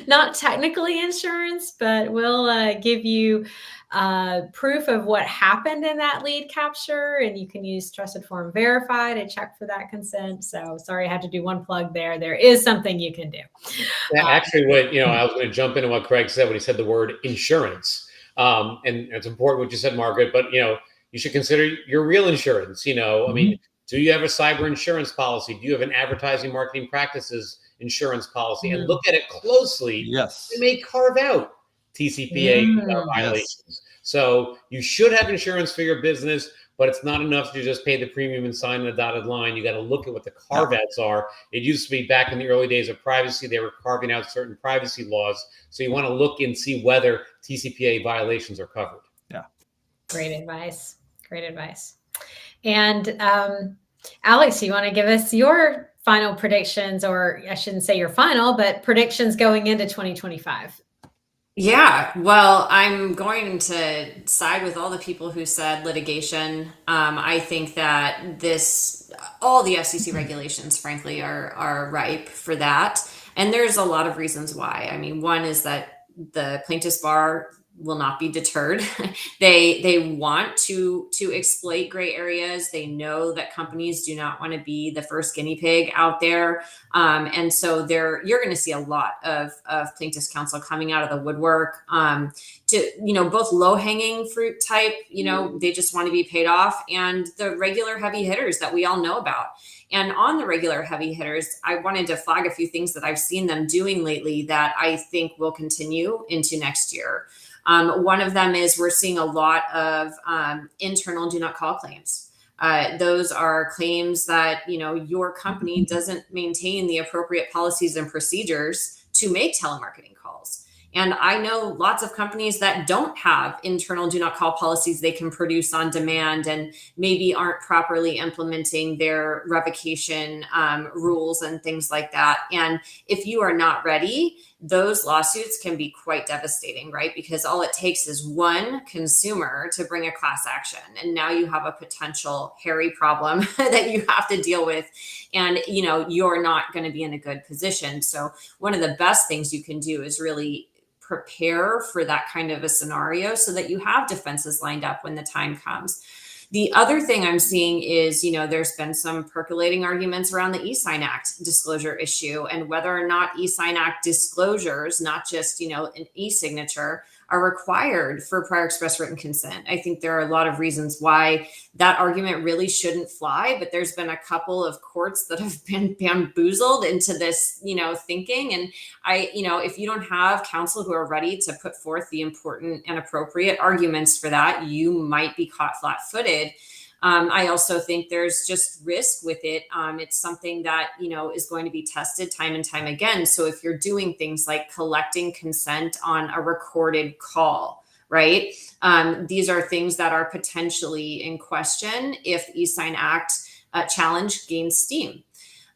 Not technically insurance, but we'll give you proof of what happened in that lead capture, and you can use Trusted Form Verify to check for that consent. So sorry, I had to do one plug there. There is something you can do. Actually, I was going to jump into what Craig said when he said the word insurance. And it's important what you said, Margaret, but you should consider your real insurance. I mean, do you have a cyber insurance policy? Do you have an advertising marketing practices insurance policy? And look at it closely. Yes. They may carve out TCPA violations. Yes. So you should have insurance for your business, but it's not enough to just pay the premium and sign the dotted line. You got to look at what the carve-outs are. It used to be back in the early days of privacy, they were carving out certain privacy laws. So you want to look and see whether TCPA violations are covered. Yeah. Great advice. Great advice. And Alex, you want to give us your final predictions, or I shouldn't say your final, but predictions going into 2025? Yeah, well, I'm going to side with all the people who said litigation. I think that all the FCC regulations, frankly, are ripe for that. And there's a lot of reasons why. I mean, one is that the plaintiffs' bar will not be deterred. They want to exploit gray areas. They know that companies do not want to be the first guinea pig out there. And so you're going to see a lot of plaintiffs' counsel coming out of the woodwork to, both low hanging fruit type, they just want to be paid off, and the regular heavy hitters that we all know about. And on the regular heavy hitters, I wanted to flag a few things that I've seen them doing lately that I think will continue into next year. One of them is we're seeing a lot of internal do not call claims. Those are claims that, your company doesn't maintain the appropriate policies and procedures to make telemarketing calls. And I know lots of companies that don't have internal do not call policies they can produce on demand, and maybe aren't properly implementing their revocation rules and things like that. And if you are not ready, those lawsuits can be quite devastating, right? Because all it takes is one consumer to bring a class action, and now you have a potential hairy problem that you have to deal with, and you're not going to be in a good position. So one of the best things you can do is really prepare for that kind of a scenario so that you have defenses lined up when the time comes. The other thing I'm seeing is, there's been some percolating arguments around the e-sign Act disclosure issue and whether or not e-sign Act disclosures, not just, an e-signature, are required for prior express written consent. I think there are a lot of reasons why that argument really shouldn't fly, but there's been a couple of courts that have been bamboozled into this, thinking. And if you don't have counsel who are ready to put forth the important and appropriate arguments for that, you might be caught flat-footed. I also think there's just risk with it. It's something that, is going to be tested time and time again. So if you're doing things like collecting consent on a recorded call, right? These are things that are potentially in question if the e-sign Act challenge gains steam.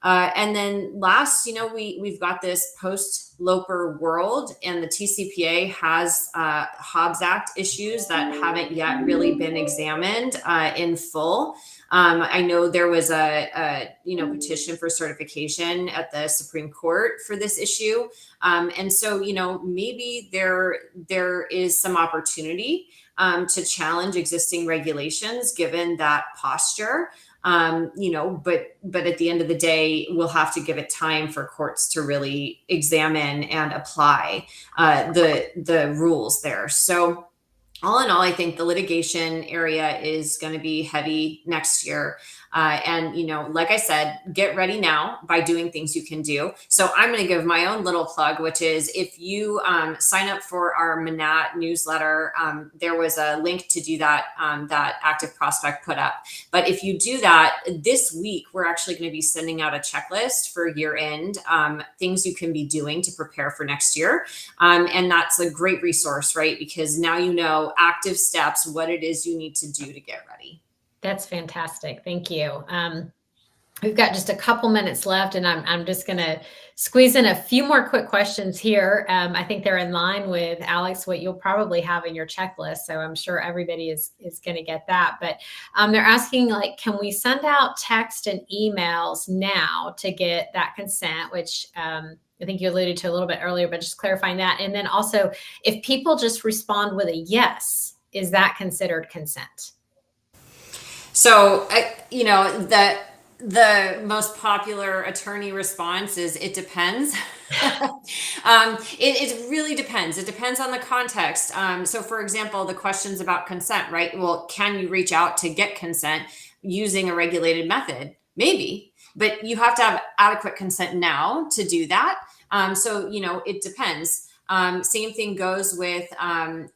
And then last, we've got this post-Loper world, and the TCPA has Hobbs Act issues that haven't yet really been examined in full. I know there was a petition for certification at the Supreme Court for this issue. And so, maybe there is some opportunity to challenge existing regulations given that posture. But at the end of the day, we'll have to give it time for courts to really examine and apply the rules there. So all in all, I think the litigation area is going to be heavy next year. And, like I said, get ready now by doing things you can do. So I'm going to give my own little plug, which is if you sign up for our Manatt newsletter, there was a link to do that, that ActiveProspect put up. But if you do that this week, we're actually going to be sending out a checklist for year end, things you can be doing to prepare for next year. And that's a great resource, right? Because now active steps, what it is you need to do to get ready. That's fantastic. Thank you. We've got just a couple minutes left, and I'm just going to squeeze in a few more quick questions here. I think they're in line with, Alex, what you'll probably have in your checklist. So I'm sure everybody is going to get that. But they're asking, can we send out text and emails now to get that consent, which I think you alluded to a little bit earlier, but just clarifying that. And then also, if people just respond with a yes, is that considered consent? So, the most popular attorney response is it depends. It really depends. It depends on the context. So for example, the questions about consent, right? Well, can you reach out to get consent using a regulated method? Maybe, but you have to have adequate consent now to do that. So, it depends. Same thing goes with,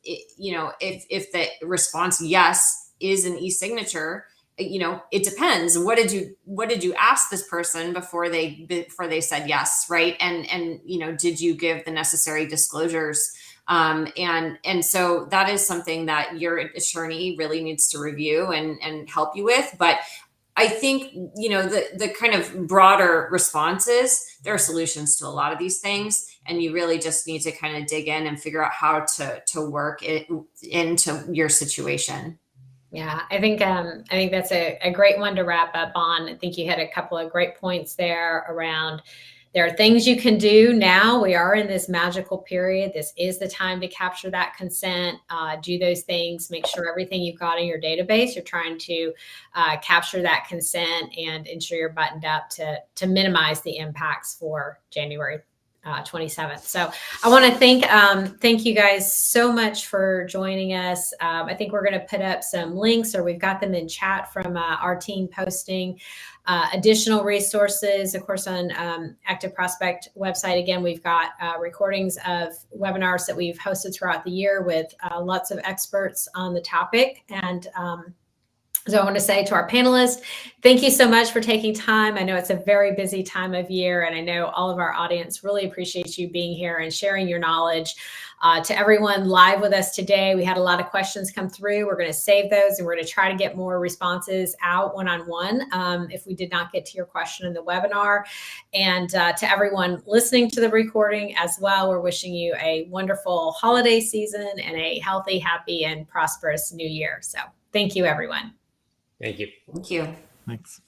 if the response yes is an e-signature, it depends. What did you ask this person before they said yes, right? And did you give the necessary disclosures? And so that is something that your attorney really needs to review and help you with. But I think, the kind of broader responses, there are solutions to a lot of these things, and you really just need to kind of dig in and figure out how to work it into your situation. Yeah, I think that's a great one to wrap up on. I think you had a couple of great points there around there are things you can do now. We are in this magical period. This is the time to capture that consent, do those things, make sure everything you've got in your database, you're trying to capture that consent and ensure you're buttoned up to minimize the impacts for January 27th. So I want to thank you guys so much for joining us. I think we're going to put up some links, or we've got them in chat from our team posting additional resources. Of course, on ActiveProspect website, again, we've got recordings of webinars that we've hosted throughout the year with lots of experts on the topic. And so I want to say to our panelists, thank you so much for taking time. I know it's a very busy time of year, and I know all of our audience really appreciates you being here and sharing your knowledge. To everyone live with us today, we had a lot of questions come through. We're going to save those, and we're going to try to get more responses out one-on-one if we did not get to your question in the webinar. And to everyone listening to the recording as well, we're wishing you a wonderful holiday season and a healthy, happy, and prosperous new year. So thank you, everyone. Thank you. Thank you. Thanks.